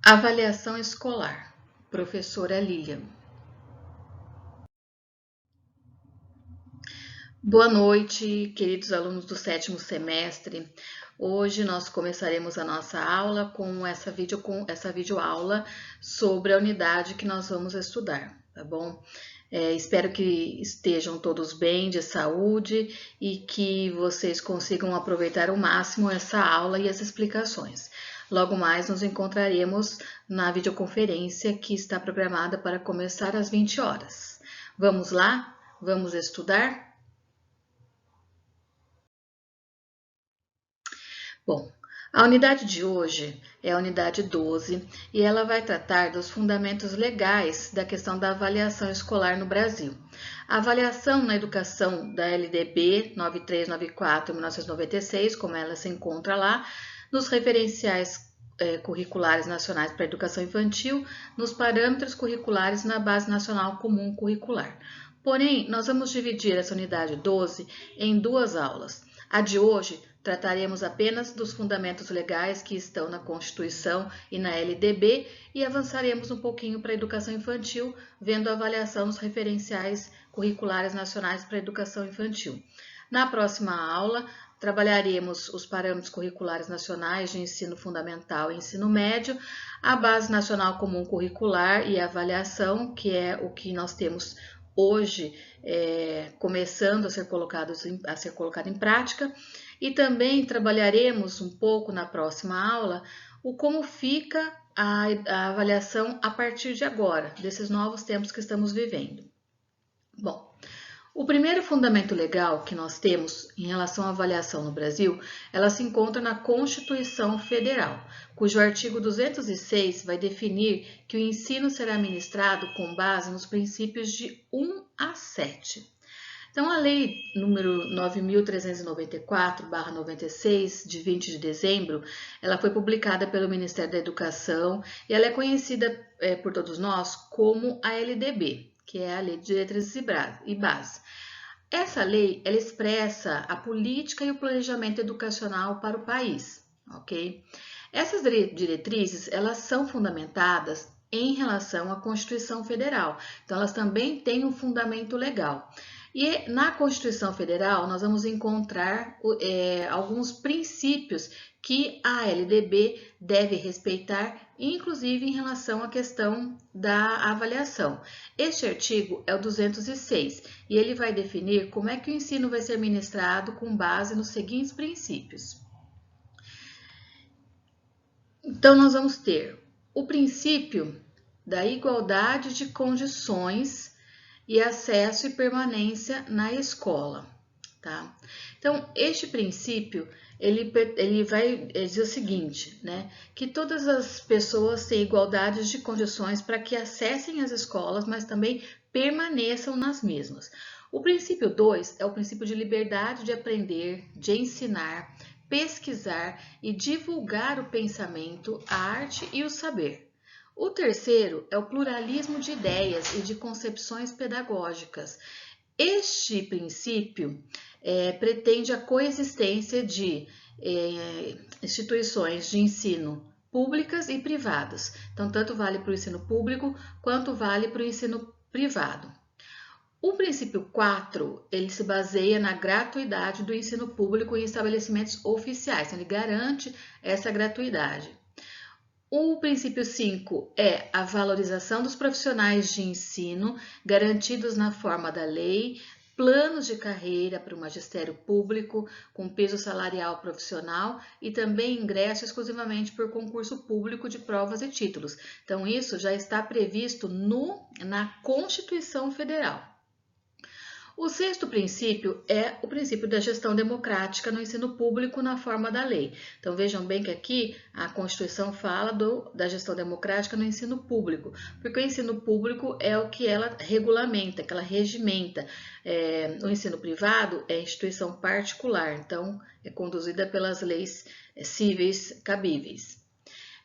Avaliação escolar. Professora Lilian. Boa noite, queridos alunos do 7º semestre. Hoje nós começaremos a nossa aula com essa videoaula sobre a unidade que nós vamos estudar, tá bom? Espero que estejam todos bem, de saúde e que vocês consigam aproveitar ao máximo essa aula e as explicações. Logo mais nos encontraremos na videoconferência que está programada para começar às 20 horas. Vamos lá? Vamos estudar? Bom, a unidade de hoje é a unidade 12 e ela vai tratar dos fundamentos legais da questão da avaliação escolar no Brasil. A avaliação na educação da LDB 9394/1996, como ela se encontra lá, nos referenciais curriculares nacionais para a educação infantil, nos parâmetros curriculares na Base Nacional Comum Curricular. Porém, nós vamos dividir essa unidade 12 em duas aulas. A de hoje trataremos apenas dos fundamentos legais que estão na Constituição e na LDB e avançaremos um pouquinho para a educação infantil, vendo a avaliação dos referenciais curriculares nacionais para a educação infantil. Na próxima aula, trabalharemos os parâmetros curriculares nacionais de ensino fundamental e ensino médio, a Base Nacional Comum Curricular e a avaliação, que é o que nós temos hoje começando a ser colocado em prática, e também trabalharemos um pouco na próxima aula o como fica a avaliação a partir de agora, desses novos tempos que estamos vivendo. Bom, o primeiro fundamento legal que nós temos em relação à avaliação no Brasil, ela se encontra na Constituição Federal, cujo artigo 206 vai definir que o ensino será ministrado com base nos princípios de 1 a 7. Então, a Lei número 9.394/96, de 20 de dezembro, ela foi publicada pelo Ministério da Educação e ela é conhecida por todos nós como a LDB, que é a Lei de Diretrizes e Base. Essa lei, ela expressa a política e o planejamento educacional para o país, ok? Essas diretrizes, elas são fundamentadas em relação à Constituição Federal, então elas também têm um fundamento legal. E na Constituição Federal, nós vamos encontrar alguns princípios que a LDB deve respeitar, inclusive em relação à questão da avaliação. Este artigo é o 206 e ele vai definir como é que o ensino vai ser ministrado com base nos seguintes princípios. Então, nós vamos ter o princípio da igualdade de condições e acesso e permanência na escola, tá? Então, este princípio, ele vai dizer o seguinte, né? Que todas as pessoas têm igualdade de condições para que acessem as escolas, mas também permaneçam nas mesmas. O princípio 2 é o princípio de liberdade de aprender, de ensinar, pesquisar e divulgar o pensamento, a arte e o saber. O terceiro é o pluralismo de ideias e de concepções pedagógicas. Este princípio pretende a coexistência de instituições de ensino públicas e privadas. Então, tanto vale para o ensino público quanto vale para o ensino privado. O princípio 4, ele se baseia na gratuidade do ensino público em estabelecimentos oficiais. Então, ele garante essa gratuidade. O princípio 5 é a valorização dos profissionais de ensino garantidos na forma da lei, planos de carreira para o magistério público com peso salarial profissional e também ingresso exclusivamente por concurso público de provas e títulos. Então, isso já está previsto na Constituição Federal. O sexto princípio é o princípio da gestão democrática no ensino público na forma da lei. Então, vejam bem que aqui a Constituição fala da gestão democrática no ensino público, porque o ensino público é o que ela regulamenta, que ela regimenta. O ensino privado é instituição particular, então é conduzida pelas leis cíveis cabíveis.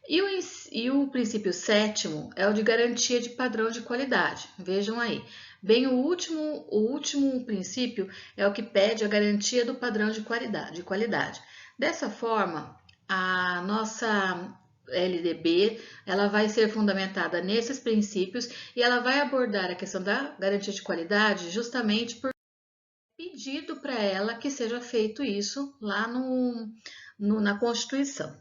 E o princípio sétimo é o de garantia de padrão de qualidade. Vejam aí. Bem, o último princípio é o que pede a garantia do padrão de qualidade. Dessa forma, a nossa LDB, ela vai ser fundamentada nesses princípios e ela vai abordar a questão da garantia de qualidade justamente por pedido para ela que seja feito isso lá na Constituição.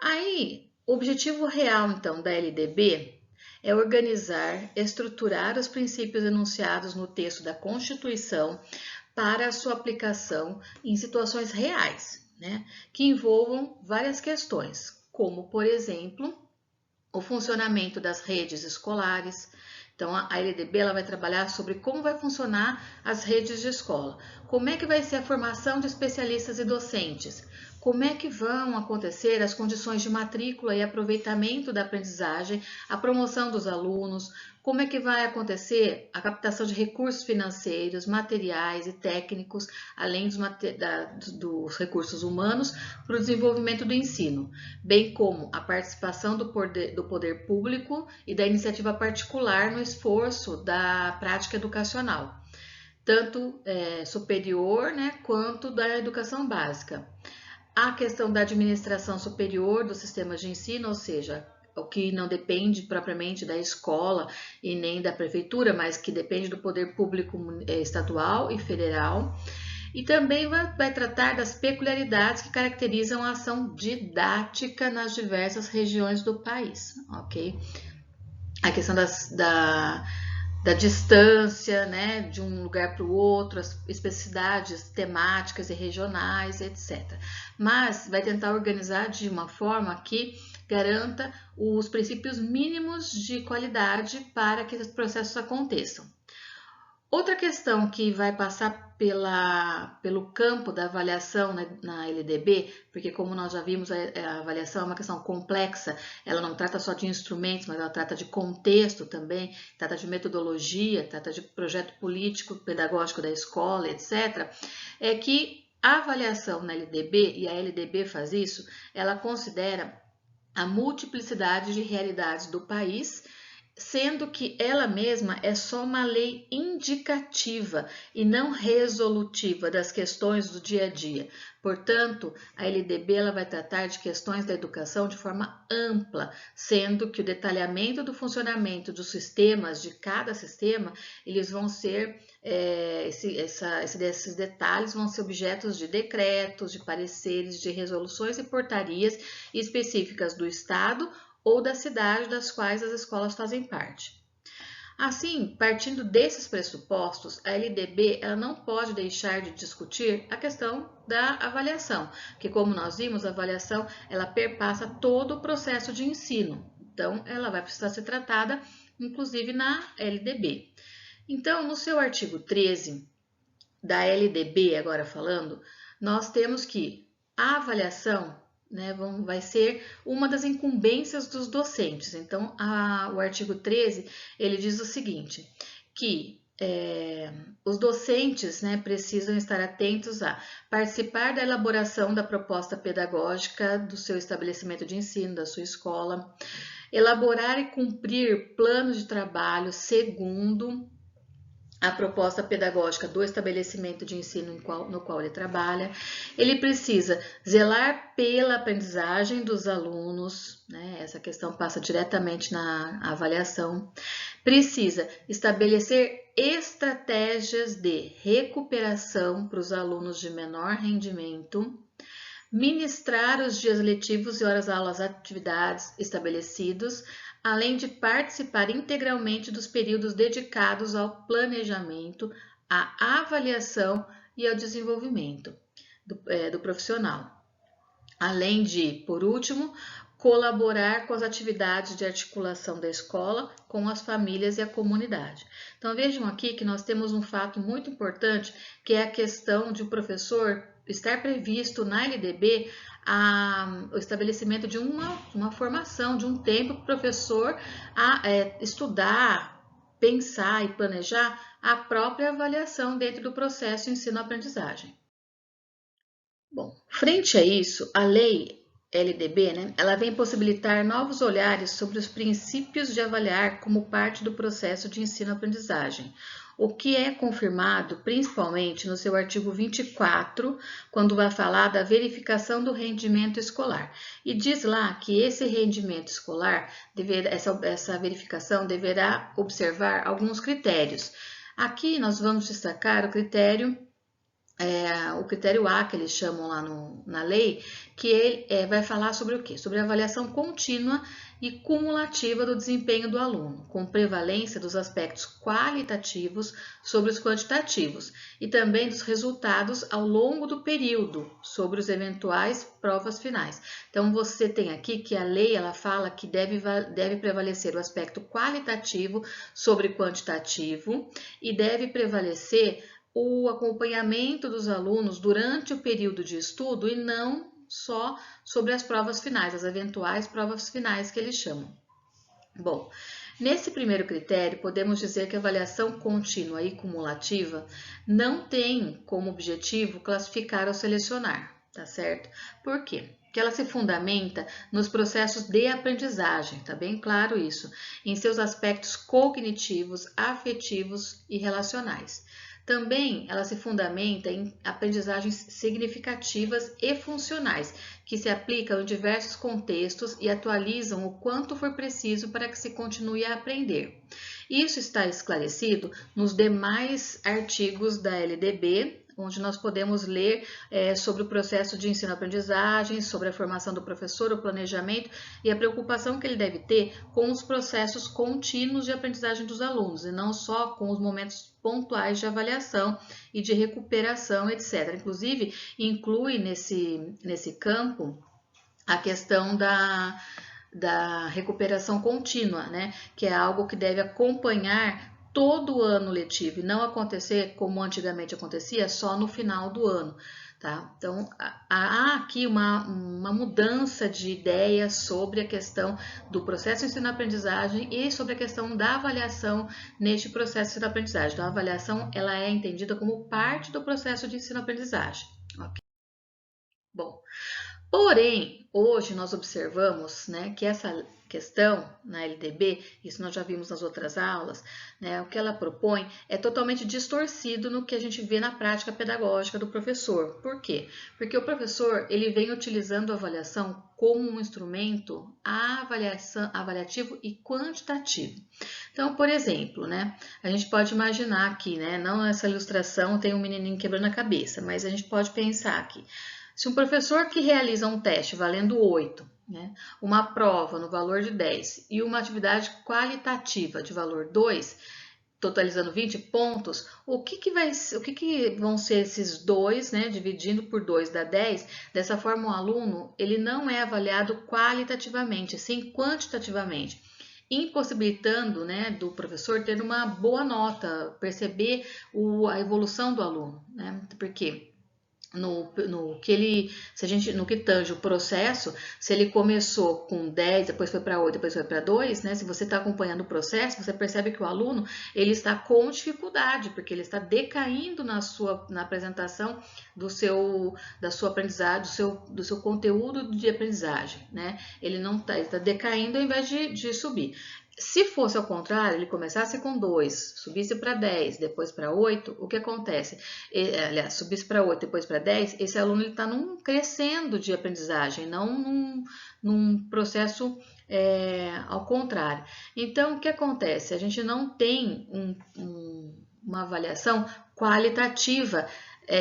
Aí, o objetivo real, então, da LDB é organizar, estruturar os princípios enunciados no texto da Constituição para a sua aplicação em situações reais, né, que envolvam várias questões, como, por exemplo, o funcionamento das redes escolares. Então, a LDB ela vai trabalhar sobre como vai funcionar as redes de escola, como é que vai ser a formação de especialistas e docentes, como é que vão acontecer as condições de matrícula e aproveitamento da aprendizagem, a promoção dos alunos, como é que vai acontecer a captação de recursos financeiros, materiais e técnicos, além dos recursos humanos, para o desenvolvimento do ensino, bem como a participação do poder público e da iniciativa particular no esforço da prática educacional, tanto superior, né, quanto da educação básica. A questão da administração superior dos sistemas de ensino, ou seja, o que não depende propriamente da escola e nem da prefeitura, mas que depende do poder público estadual e federal. E também vai tratar das peculiaridades que caracterizam a ação didática nas diversas regiões do país, ok? A questão da distância, né, de um lugar para o outro, as especificidades temáticas e regionais, etc. Mas vai tentar organizar de uma forma que garanta os princípios mínimos de qualidade para que esses processos aconteçam. Outra questão que vai passar pelo campo da avaliação na LDB, porque como nós já vimos, a avaliação é uma questão complexa, ela não trata só de instrumentos, mas ela trata de contexto também, trata de metodologia, trata de projeto político, pedagógico da escola, etc., é que a avaliação na LDB, e a LDB faz isso, ela considera a multiplicidade de realidades do país, sendo que ela mesma é só uma lei indicativa e não resolutiva das questões do dia a dia. Portanto, a LDB ela vai tratar de questões da educação de forma ampla, sendo que o detalhamento do funcionamento dos sistemas, de cada sistema, eles vão ser, esses detalhes vão ser objetos de decretos, de pareceres, de resoluções e portarias específicas do Estado ou da cidade das quais as escolas fazem parte. Assim, partindo desses pressupostos, a LDB ela não pode deixar de discutir a questão da avaliação, que como nós vimos, a avaliação ela perpassa todo o processo de ensino, então ela vai precisar ser tratada inclusive na LDB. Então, no seu artigo 13 da LDB, agora falando, nós temos que a avaliação, né, vai ser uma das incumbências dos docentes. Então, o artigo 13, ele diz o seguinte, que os docentes, né, precisam estar atentos a participar da elaboração da proposta pedagógica do seu estabelecimento de ensino, da sua escola, elaborar e cumprir planos de trabalho segundo a proposta pedagógica do estabelecimento de ensino no qual ele trabalha. Ele precisa zelar pela aprendizagem dos alunos, né? Essa questão passa diretamente na avaliação. Precisa estabelecer estratégias de recuperação para os alunos de menor rendimento, ministrar os dias letivos e horas-aulas atividades estabelecidos, além de participar integralmente dos períodos dedicados ao planejamento, à avaliação e ao desenvolvimento do profissional. Além de, por último, colaborar com as atividades de articulação da escola com as famílias e a comunidade. Então vejam aqui que nós temos um fato muito importante, que é a questão de o professor estar previsto na LDB o estabelecimento de uma formação, de um tempo para o professor estudar, pensar e planejar a própria avaliação dentro do processo ensino-aprendizagem. Bom, frente a isso, a lei LDB, né, ela vem possibilitar novos olhares sobre os princípios de avaliar como parte do processo de ensino-aprendizagem, o que é confirmado principalmente no seu artigo 24, quando vai falar da verificação do rendimento escolar. E diz lá que esse rendimento escolar, essa verificação deverá observar alguns critérios. Aqui nós vamos destacar o critério A, que eles chamam lá na lei, que ele vai falar sobre o quê? Sobre a avaliação contínua e cumulativa do desempenho do aluno, com prevalência dos aspectos qualitativos sobre os quantitativos e também dos resultados ao longo do período sobre os eventuais provas finais. Então, você tem aqui que a lei ela fala que deve prevalecer o aspecto qualitativo sobre quantitativo e deve prevalecer o acompanhamento dos alunos durante o período de estudo e não só sobre as provas finais, as eventuais provas finais que eles chamam. Bom, nesse primeiro critério, podemos dizer que a avaliação contínua e cumulativa não tem como objetivo classificar ou selecionar, tá certo? Por quê? Porque ela se fundamenta nos processos de aprendizagem, tá bem claro isso, em seus aspectos cognitivos, afetivos e relacionais. Também ela se fundamenta em aprendizagens significativas e funcionais, que se aplicam em diversos contextos e atualizam o quanto for preciso para que se continue a aprender. Isso está esclarecido nos demais artigos da LDB, onde nós podemos ler sobre o processo de ensino-aprendizagem, sobre a formação do professor, o planejamento e a preocupação que ele deve ter com os processos contínuos de aprendizagem dos alunos, e não só com os momentos pontuais de avaliação e de recuperação, etc. Inclusive, inclui nesse campo a questão da recuperação contínua, né? Que é algo que deve acompanhar todo o ano letivo e não acontecer como antigamente acontecia só no final do ano, tá? Então, há aqui uma mudança de ideia sobre a questão do processo de ensino-aprendizagem e sobre a questão da avaliação neste processo de ensino-aprendizagem. Então, a avaliação ela é entendida como parte do processo de ensino-aprendizagem. Okay? Bom, porém, hoje nós observamos, né, que essa questão na LDB, isso nós já vimos nas outras aulas, né, o que ela propõe é totalmente distorcido no que a gente vê na prática pedagógica do professor. Por quê? Porque o professor ele vem utilizando a avaliação como um instrumento avaliativo e quantitativo. Então, por exemplo, né, a gente pode imaginar aqui, né, não essa ilustração tem um menininho quebrando a cabeça, mas a gente pode pensar aqui. Se um professor que realiza um teste valendo 8, né, uma prova no valor de 10 e uma atividade qualitativa de valor 2, totalizando 20 pontos, o que vão ser esses 2, né, dividindo por 2 dá 10? Dessa forma, o aluno ele não é avaliado qualitativamente, sim quantitativamente, impossibilitando, né, do professor ter uma boa nota, perceber a evolução do aluno, né, porque no que tange o processo, se ele começou com 10, depois foi para 8, depois foi para 2, né? Se você está acompanhando o processo, você percebe que o aluno ele está com dificuldade, porque ele está decaindo na apresentação da sua aprendizagem, do seu conteúdo de aprendizagem, né? Ele está decaindo ao invés de subir. Se fosse ao contrário, ele começasse com 2, subisse para 10, depois para 8, o que acontece? Aliás, subisse para 8, depois para 10, esse aluno está crescendo de aprendizagem, não num processo ao contrário. Então, o que acontece? A gente não tem uma avaliação qualitativa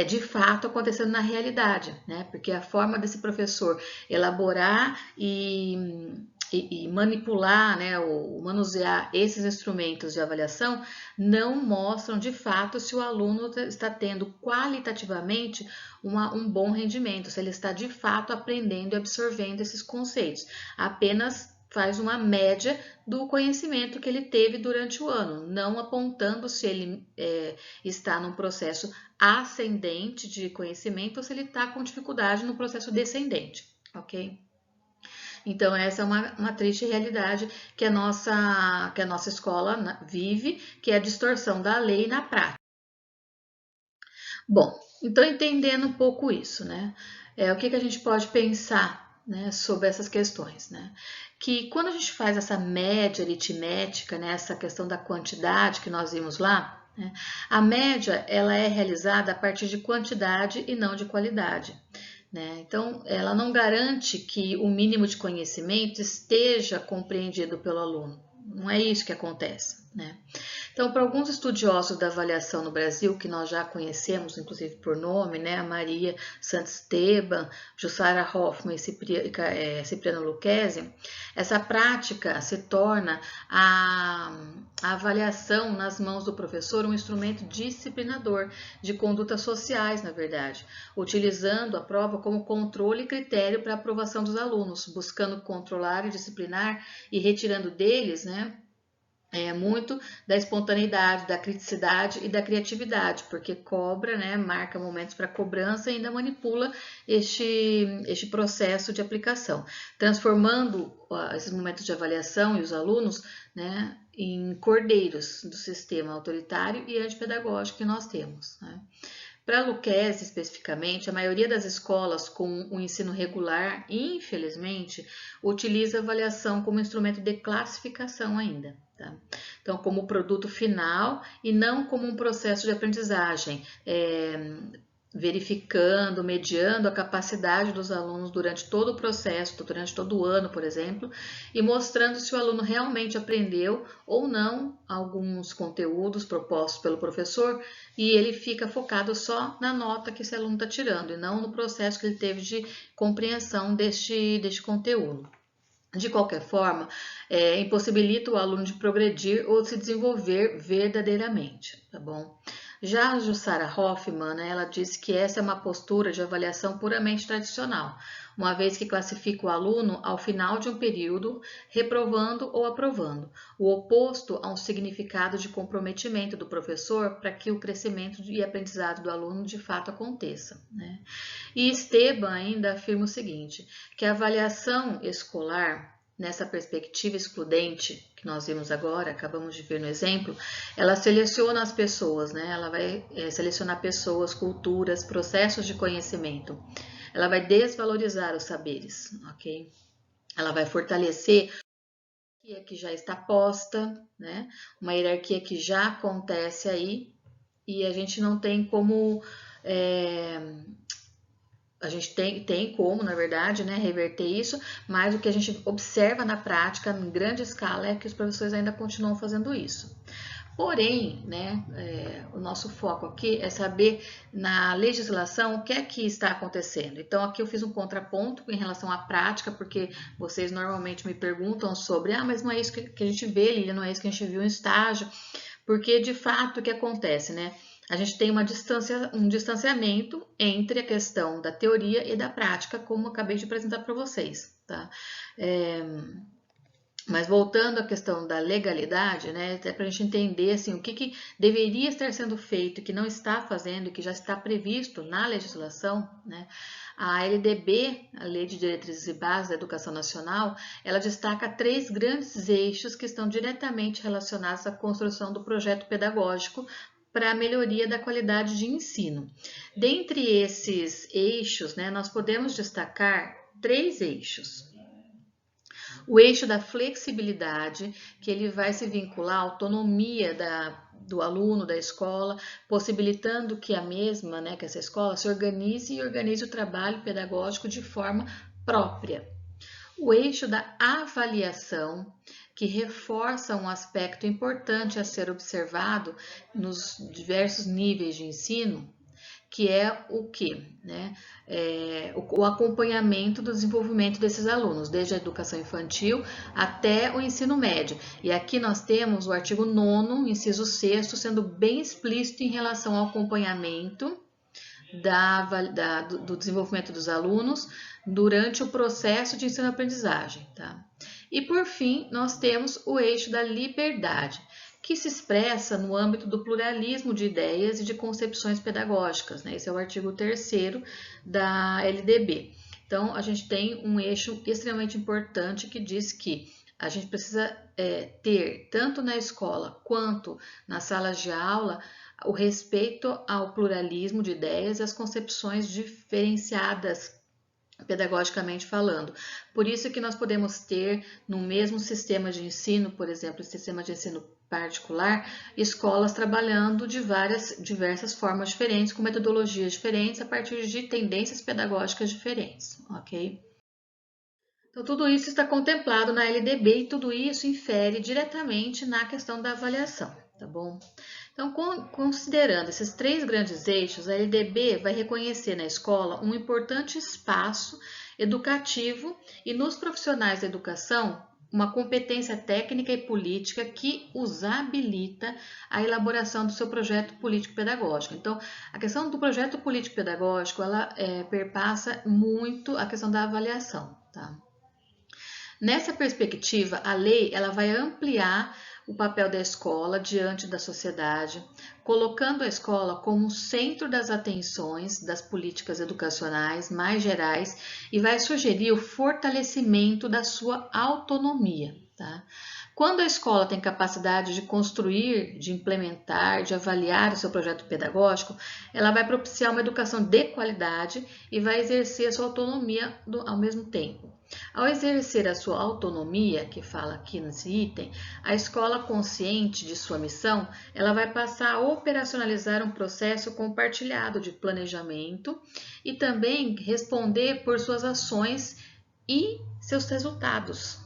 de fato acontecendo na realidade, né? Porque a forma desse professor elaborar e manipular, né, ou manusear esses instrumentos de avaliação não mostram de fato se o aluno está tendo qualitativamente um bom rendimento, se ele está de fato aprendendo e absorvendo esses conceitos. Apenas faz uma média do conhecimento que ele teve durante o ano, não apontando se ele está num processo ascendente de conhecimento ou se ele está com dificuldade no processo descendente, ok? Então, essa é uma triste realidade que a nossa escola vive, que é a distorção da lei na prática. Bom, então entendendo um pouco isso, né? O que a gente pode pensar, né, sobre essas questões, né? Que quando a gente faz essa média aritmética, né, essa questão da quantidade que nós vimos lá, né? A média, ela é realizada a partir de quantidade e não de qualidade, né? Então, ela não garante que o mínimo de conhecimento esteja compreendido pelo aluno. Não é isso que acontece, né? Então, para alguns estudiosos da avaliação no Brasil, que nós já conhecemos, inclusive por nome, né, a Maria Santisteban, Jussara Hoffmann e Cipriano Lucchesi, essa prática se torna a avaliação nas mãos do professor um instrumento disciplinador de condutas sociais, na verdade, utilizando a prova como controle e critério para a aprovação dos alunos, buscando controlar e disciplinar e retirando deles, né, muito da espontaneidade, da criticidade e da criatividade, porque cobra, né, marca momentos para cobrança e ainda manipula este processo de aplicação, transformando esses momentos de avaliação e os alunos, né, em cordeiros do sistema autoritário e antipedagógico que nós temos, né. Para Lucchesi, especificamente, a maioria das escolas com o ensino regular, infelizmente, utiliza a avaliação como instrumento de classificação ainda, tá? Então, como produto final e não como um processo de aprendizagem, verificando, mediando a capacidade dos alunos durante todo o processo, durante todo o ano, por exemplo, e mostrando se o aluno realmente aprendeu ou não alguns conteúdos propostos pelo professor, e ele fica focado só na nota que esse aluno está tirando, e não no processo que ele teve de compreensão deste conteúdo. De qualquer forma, impossibilita o aluno de progredir ou se desenvolver verdadeiramente, tá bom? Já a Jussara Hoffmann, né, ela disse que essa é uma postura de avaliação puramente tradicional, uma vez que classifica o aluno ao final de um período, reprovando ou aprovando, o oposto a um significado de comprometimento do professor para que o crescimento e aprendizado do aluno de fato aconteça, né? E Esteban ainda afirma o seguinte, que a avaliação escolar, nessa perspectiva excludente que nós vimos agora, acabamos de ver no exemplo, ela seleciona as pessoas, né? Ela vai selecionar pessoas, culturas, processos de conhecimento. Ela vai desvalorizar os saberes, ok? Ela vai fortalecer a hierarquia que já está posta, né? Uma hierarquia que já acontece aí e a gente não tem como... A gente tem como, na verdade, né, reverter isso, mas o que a gente observa na prática, em grande escala, é que os professores ainda continuam fazendo isso. Porém, né, o nosso foco aqui é saber na legislação o que é que está acontecendo. Então, aqui eu fiz um contraponto em relação à prática, porque vocês normalmente me perguntam sobre, mas não é isso que a gente vê, Lília, não é isso que a gente viu em estágio, porque de fato o que acontece, né? A gente tem um distanciamento entre a questão da teoria e da prática, como eu acabei de apresentar para vocês, tá? Mas voltando à questão da legalidade, né, até para a gente entender assim, o que deveria estar sendo feito, que não está fazendo e que já está previsto na legislação, né, a LDB, a Lei de Diretrizes e Bases da Educação Nacional, ela destaca 3 grandes eixos que estão diretamente relacionados à construção do projeto pedagógico para a melhoria da qualidade de ensino. Dentre esses eixos, né, nós podemos destacar 3 eixos. O eixo da flexibilidade, que ele vai se vincular à autonomia do aluno, da escola, possibilitando que a mesma, né, que essa escola se organize e organize o trabalho pedagógico de forma própria. O eixo da avaliação, que reforça um aspecto importante a ser observado nos diversos níveis de ensino, que é o quê? Né? O acompanhamento do desenvolvimento desses alunos, desde a educação infantil até o ensino médio. E aqui nós temos o artigo 9º, inciso 6º, sendo bem explícito em relação ao acompanhamento do desenvolvimento dos alunos durante o processo de ensino-aprendizagem. Tá? E por fim, nós temos o eixo da liberdade, que se expressa no âmbito do pluralismo de ideias e de concepções pedagógicas, né? Esse é o artigo 3º da LDB. Então, a gente tem um eixo extremamente importante que diz que a gente precisa ter, tanto na escola quanto nas salas de aula, o respeito ao pluralismo de ideias e as concepções diferenciadas pedagogicamente falando. Por isso que nós podemos ter no mesmo sistema de ensino, por exemplo, o sistema de ensino particular, escolas trabalhando de diversas formas diferentes, com metodologias diferentes, a partir de tendências pedagógicas diferentes, ok? Então, tudo isso está contemplado na LDB e tudo isso infere diretamente na questão da avaliação, tá bom? Então, considerando esses três grandes eixos, a LDB vai reconhecer na escola um importante espaço educativo e nos profissionais da educação uma competência técnica e política que os habilita à elaboração do seu projeto político-pedagógico. Então, a questão do projeto político-pedagógico, ela perpassa muito a questão da avaliação, tá? Nessa perspectiva, a lei ela vai ampliar o papel da escola diante da sociedade, colocando a escola como centro das atenções das políticas educacionais mais gerais e vai sugerir o fortalecimento da sua autonomia. Tá? Quando a escola tem capacidade de construir, de implementar, de avaliar o seu projeto pedagógico, ela vai propiciar uma educação de qualidade e vai exercer a sua autonomia ao mesmo tempo. Ao exercer a sua autonomia, que fala aqui nesse item, a escola consciente de sua missão, ela vai passar a operacionalizar um processo compartilhado de planejamento e também responder por suas ações e seus resultados,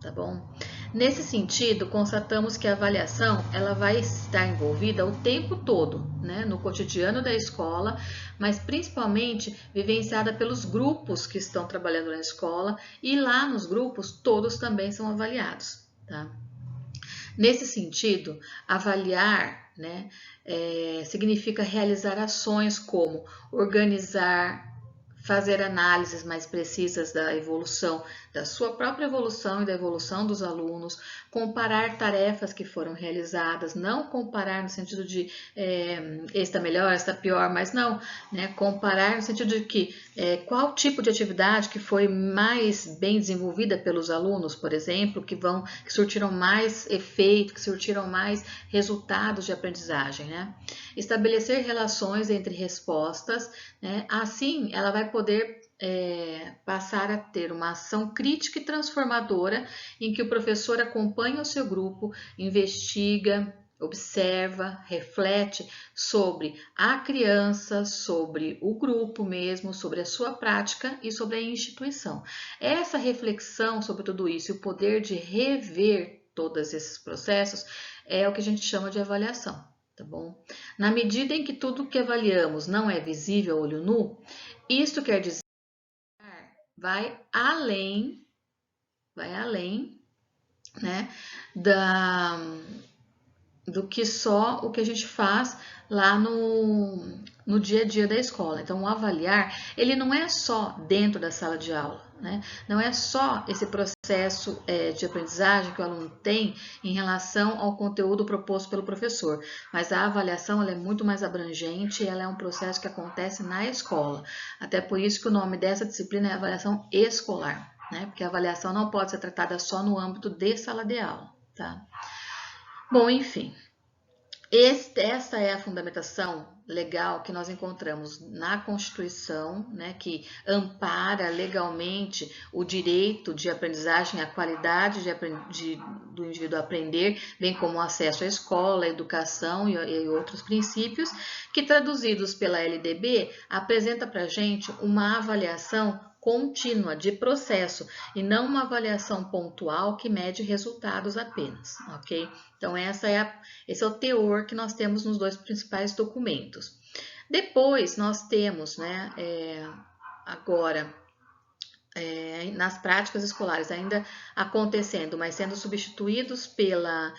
tá bom? Nesse sentido, constatamos que a avaliação ela vai estar envolvida o tempo todo, né, no cotidiano da escola, mas principalmente vivenciada pelos grupos que estão trabalhando na escola e lá nos grupos todos também são avaliados. Tá? Nesse sentido, avaliar, né, significa realizar ações como organizar, fazer análises mais precisas da evolução, da sua própria evolução e da evolução dos alunos, comparar tarefas que foram realizadas, não comparar no sentido de esta melhor, esta pior, mas não, né, comparar no sentido de que qual tipo de atividade que foi mais bem desenvolvida pelos alunos, por exemplo, que surtiram mais efeito, que surtiram mais resultados de aprendizagem, né? Estabelecer relações entre respostas, né? Assim ela vai poder passar a ter uma ação crítica e transformadora em que o professor acompanha o seu grupo, investiga, observa, reflete sobre a criança, sobre o grupo mesmo, sobre a sua prática e sobre a instituição. Essa reflexão sobre tudo isso e o poder de rever todos esses processos é o que a gente chama de avaliação, tá bom? Na medida em que tudo que avaliamos não é visível a olho nu, isto quer dizer vai além, né, do que só o que a gente faz lá no dia a dia da escola. Então, o avaliar, ele não é só dentro da sala de aula, né? Não é só esse processo de aprendizagem que o aluno tem em relação ao conteúdo proposto pelo professor, mas a avaliação ela é muito mais abrangente e ela é um processo que acontece na escola. Até por isso que o nome dessa disciplina é avaliação escolar, né? Porque a avaliação não pode ser tratada só no âmbito de sala de aula, tá? Bom, enfim, essa é a fundamentação legal que nós encontramos na Constituição, né, que ampara legalmente o direito de aprendizagem, a qualidade do indivíduo aprender, bem como o acesso à escola, à educação e outros princípios, que traduzidos pela LDB apresenta para a gente uma avaliação contínua de processo e não uma avaliação pontual que mede resultados apenas, ok? Então, esse é o teor que nós temos nos dois principais documentos. Depois, nós temos, né, agora, nas práticas escolares ainda acontecendo, mas sendo substituídos pela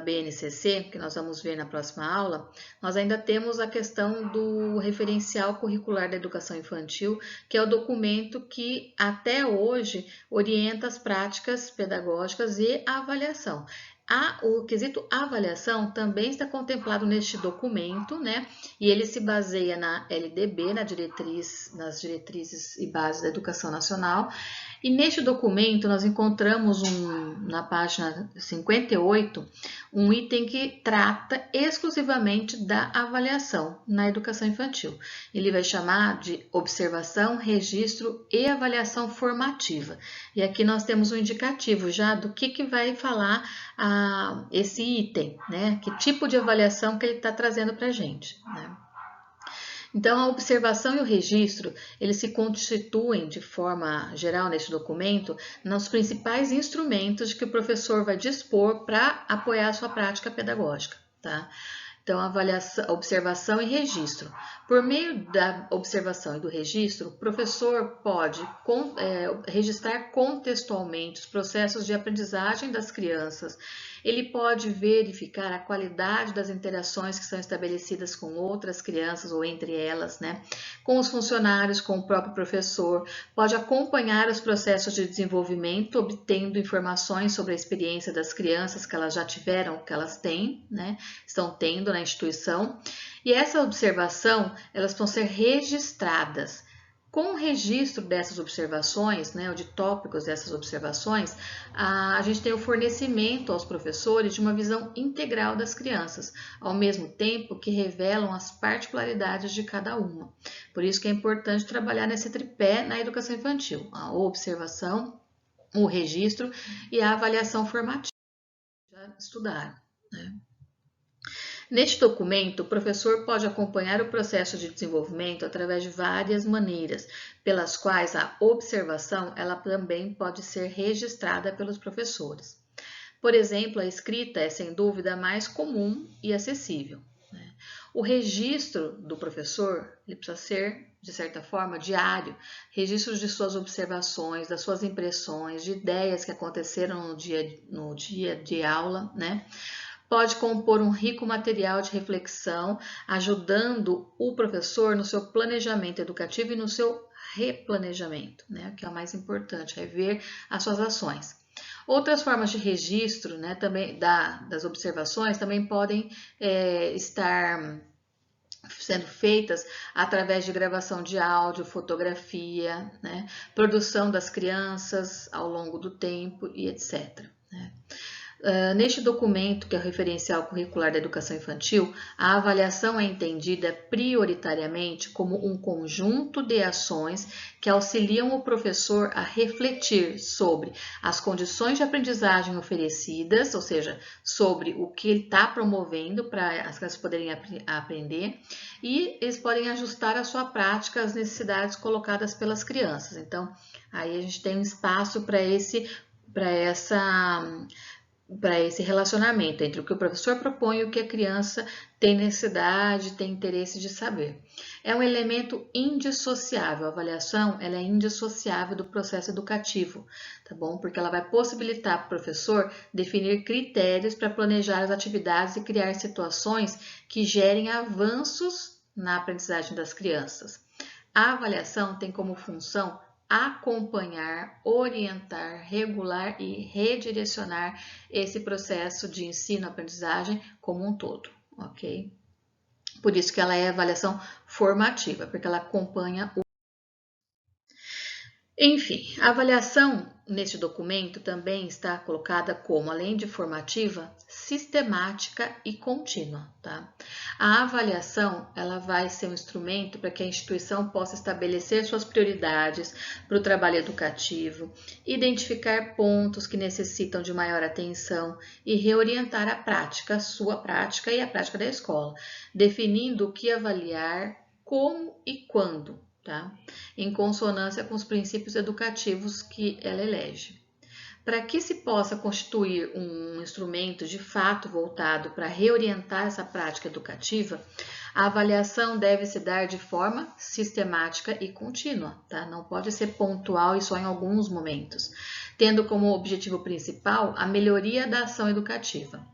BNCC, que nós vamos ver na próxima aula, nós ainda temos a questão do referencial curricular da educação infantil, que é o documento que até hoje orienta as práticas pedagógicas e a avaliação. O quesito avaliação também está contemplado neste documento, né? E ele se baseia na LDB, nas diretrizes e bases da educação nacional. E neste documento nós encontramos na página 58, um item que trata exclusivamente da avaliação na educação infantil. Ele vai chamar de observação, registro e avaliação formativa. E aqui nós temos um indicativo já do que vai falar esse item, né? Que tipo de avaliação que ele está trazendo para a gente, né? Então, a observação e o registro, eles se constituem de forma geral neste documento nos principais instrumentos que o professor vai dispor para apoiar a sua prática pedagógica, tá? Então, avaliação, observação e registro. Por meio da observação e do registro, o professor pode registrar contextualmente os processos de aprendizagem das crianças. Ele pode verificar a qualidade das interações que são estabelecidas com outras crianças ou entre elas, né? Com os funcionários, com o próprio professor. Pode acompanhar os processos de desenvolvimento, obtendo informações sobre a experiência das crianças que elas já tiveram, que elas têm, né? Estão tendo na instituição. E essa observação, elas vão ser registradas. Com o registro dessas observações, né, ou de tópicos dessas observações, a gente tem o fornecimento aos professores de uma visão integral das crianças, ao mesmo tempo que revelam as particularidades de cada uma. Por isso que é importante trabalhar nesse tripé na educação infantil, a observação, o registro e a avaliação formativa. Já estudaram, né? Neste documento, o professor pode acompanhar o processo de desenvolvimento através de várias maneiras, pelas quais a observação ela também pode ser registrada pelos professores. Por exemplo, a escrita é sem dúvida mais comum e acessível, né? O registro do professor ele precisa ser, de certa forma, diário, registros de suas observações, das suas impressões, de ideias que aconteceram no dia de aula, né? Pode compor um rico material de reflexão, ajudando o professor no seu planejamento educativo e no seu replanejamento, né? Que é o mais importante, rever as suas ações. Outras formas de registro, né, também das observações também podem estar sendo feitas através de gravação de áudio, fotografia, né, produção das crianças ao longo do tempo e etc., né? Neste documento, que é o referencial curricular da educação infantil, a avaliação é entendida prioritariamente como um conjunto de ações que auxiliam o professor a refletir sobre as condições de aprendizagem oferecidas, ou seja, sobre o que ele está promovendo para as crianças poderem aprender, e eles podem ajustar a sua prática às necessidades colocadas pelas crianças. Então, aí a gente tem um espaço para esse relacionamento entre o que o professor propõe e o que a criança tem necessidade, tem interesse de saber. É um elemento indissociável, a avaliação ela é indissociável do processo educativo, tá bom? Porque ela vai possibilitar para o professor definir critérios para planejar as atividades e criar situações que gerem avanços na aprendizagem das crianças. A avaliação tem como função acompanhar, orientar, regular e redirecionar esse processo de ensino-aprendizagem como um todo, ok? Por isso que ela é avaliação formativa, porque ela acompanha o... Enfim, a avaliação neste documento também está colocada como, além de formativa, sistemática e contínua, tá? A avaliação, ela vai ser um instrumento para que a instituição possa estabelecer suas prioridades para o trabalho educativo, identificar pontos que necessitam de maior atenção e reorientar a prática, a sua prática e a prática da escola, definindo o que avaliar, como e quando, tá? Em consonância com os princípios educativos que ela elege. Para que se possa constituir um instrumento de fato voltado para reorientar essa prática educativa, a avaliação deve se dar de forma sistemática e contínua, tá? Não pode ser pontual e só em alguns momentos, tendo como objetivo principal a melhoria da ação educativa.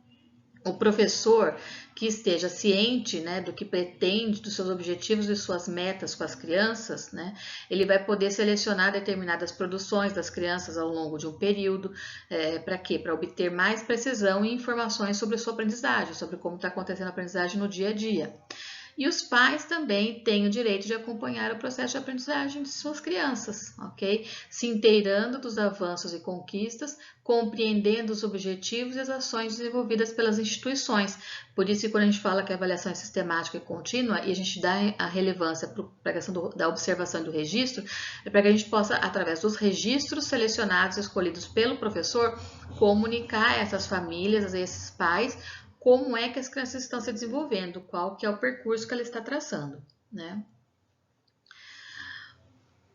O professor que esteja ciente, né, do que pretende, dos seus objetivos e suas metas com as crianças, né, ele vai poder selecionar determinadas produções das crianças ao longo de um período. Para quê? Para obter mais precisão e informações sobre a sua aprendizagem, sobre como está acontecendo a aprendizagem no dia a dia. E os pais também têm o direito de acompanhar o processo de aprendizagem de suas crianças, ok? Se inteirando dos avanços e conquistas, compreendendo os objetivos e as ações desenvolvidas pelas instituições. Por isso, quando a gente fala que a avaliação é sistemática e contínua, e a gente dá a relevância para a questão da observação e do registro, é para que a gente possa, através dos registros selecionados e escolhidos pelo professor, comunicar a essas famílias, a esses pais, como é que as crianças estão se desenvolvendo, qual que é o percurso que ela está traçando, né?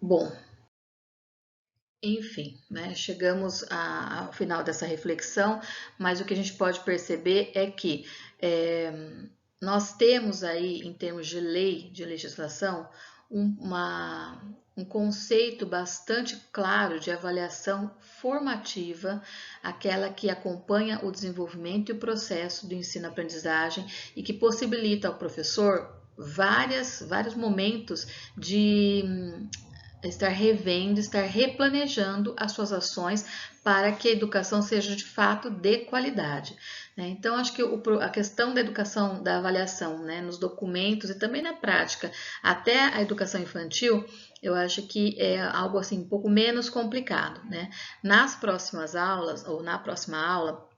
Bom, enfim, né, chegamos ao final dessa reflexão, mas o que a gente pode perceber é que nós temos aí, em termos de lei, de legislação, um conceito bastante claro de avaliação formativa, aquela que acompanha o desenvolvimento e o processo do ensino-aprendizagem e que possibilita ao professor vários momentos de estar revendo, estar replanejando as suas ações para que a educação seja de fato de qualidade. Né? Então, acho que a questão da educação, da avaliação, né, nos documentos e também na prática, até a educação infantil, eu acho que é algo assim um pouco menos complicado. Né? Nas próximas aulas, ou na próxima aula,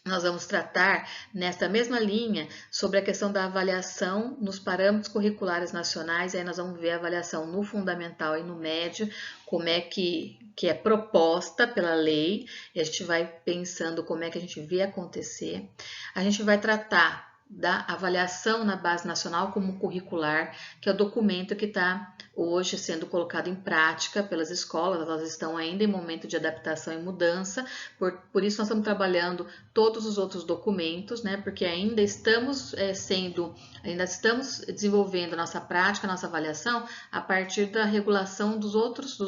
nós vamos tratar nesta mesma linha sobre a questão da avaliação nos parâmetros curriculares nacionais. Aí nós vamos ver a avaliação no fundamental e no médio, como é que é proposta pela lei, e a gente vai pensando como é que a gente vê acontecer. A gente vai tratar da avaliação na base nacional como curricular, que é o documento que está hoje sendo colocado em prática pelas escolas. Elas estão ainda em momento de adaptação e mudança, por isso nós estamos trabalhando todos os outros documentos, né, porque ainda estamos desenvolvendo a nossa prática, a nossa avaliação a partir da regulação dos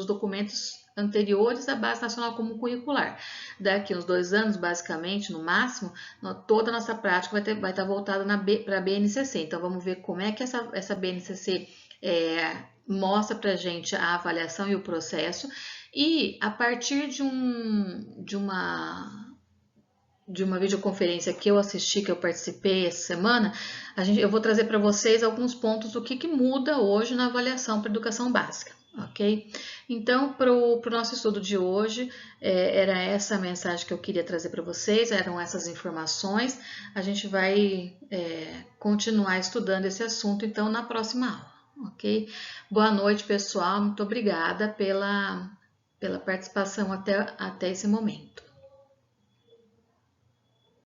documentos anteriores à Base Nacional Comum Curricular. Daqui uns 2 anos, basicamente, no máximo, toda a nossa prática vai estar voltada para a BNCC. Então, vamos ver como é que essa BNCC mostra para a gente a avaliação e o processo. E, a partir de uma videoconferência que eu assisti, que eu participei essa semana, eu vou trazer para vocês alguns pontos do que muda hoje na avaliação para a educação básica. Ok? Então, para o nosso estudo de hoje, era essa a mensagem que eu queria trazer para vocês, eram essas informações. A gente vai continuar estudando esse assunto, então, na próxima aula, ok? Boa noite, pessoal, muito obrigada pela participação até esse momento.